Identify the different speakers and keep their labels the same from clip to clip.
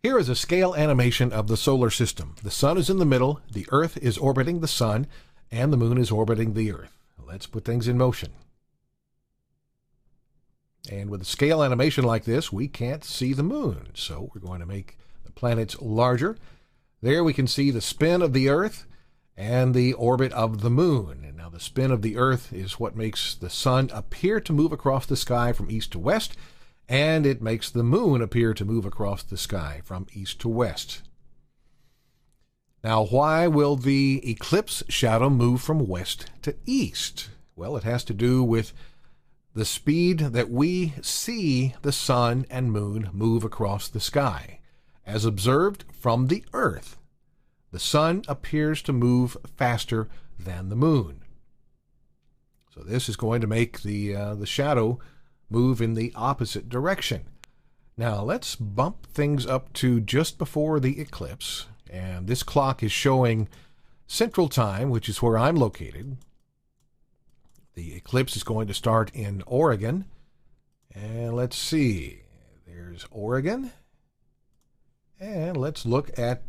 Speaker 1: Here is a scale animation of the solar system. The sun is in the middle, the Earth is orbiting the sun, and the moon is orbiting the Earth. Let's put things in motion. And with a scale animation like this, we can't see the moon, so we're going to make the planets larger. There we can see the spin of the Earth and the orbit of the moon. And now the spin of the Earth is what makes the sun appear to move across the sky from east to west, and it makes the moon appear to move across the sky from east to west. Now, why will the eclipse shadow move from west to east? Well, it has to do with the speed that we see the sun and moon move across the sky. As observed from the Earth, the sun appears to move faster than the moon. So this is going to make the shadow move in the opposite direction. Now let's bump things up to just before the eclipse, and this clock is showing Central Time, which is where I'm located. The eclipse is going to start in Oregon, and let's see, there's Oregon, and let's look at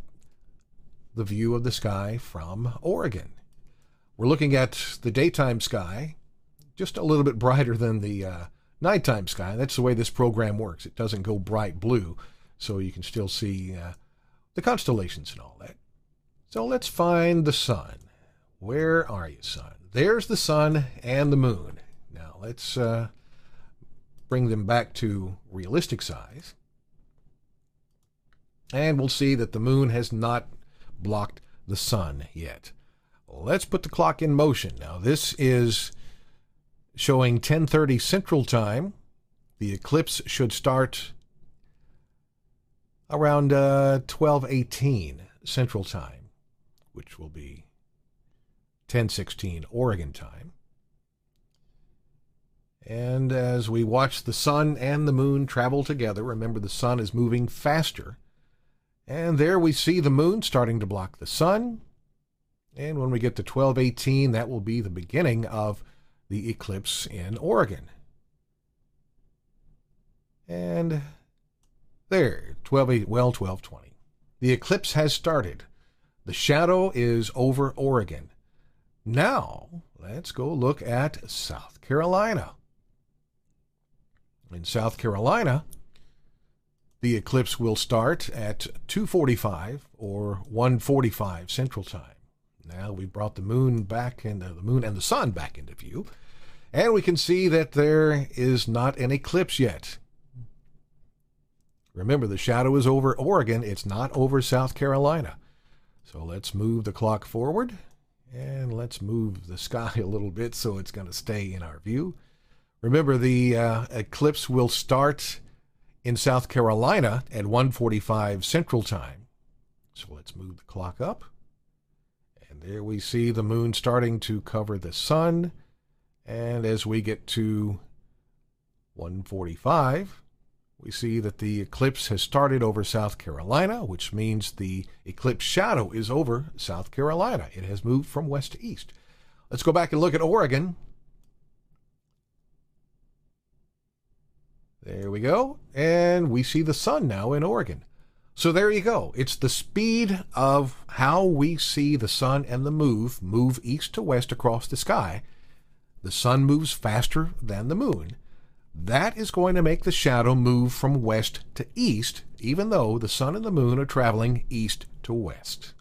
Speaker 1: the view of the sky from Oregon. We're looking at the daytime sky, just a little bit brighter than the nighttime sky. That's the way this program works. It doesn't go bright blue, so you can still see the constellations and all that. So let's find the sun. Where are you, sun? There's the sun and the moon. Now let's bring them back to realistic size. And we'll see that the moon has not blocked the sun yet. Let's put the clock in motion. Now this is showing 10:30 Central Time. The eclipse should start around 12:18 Central Time, which will be 10:16 Oregon time. And as we watch the sun and the moon travel together, remember the sun is moving faster. And there we see the moon starting to block the sun. And when we get to 12:18, that will be the beginning of the eclipse in Oregon. And there, 12:20. The eclipse has started. The shadow is over Oregon. Now, let's go look at South Carolina. In South Carolina, the eclipse will start at 2:45 or 1:45 Central Time. Now we brought the moon and the sun back into view, and we can see that there is not an eclipse yet. Remember, the shadow is over Oregon. It's not over South Carolina. So let's move the clock forward, and let's move the sky a little bit so it's going to stay in our view. Remember, the eclipse will start in South Carolina at 1:45 Central Time. So let's move the clock up. And there we see the moon starting to cover the sun. And as we get to 1:45, we see that the eclipse has started over South Carolina, which means the eclipse shadow is over South Carolina. It has moved from west to east. Let's go back and look at Oregon. There we go. And we see the sun now in Oregon. So there you go. It's the speed of how we see the sun and the moon move east to west across the sky. The sun moves faster than the moon. That is going to make the shadow move from west to east, even though the sun and the moon are traveling east to west.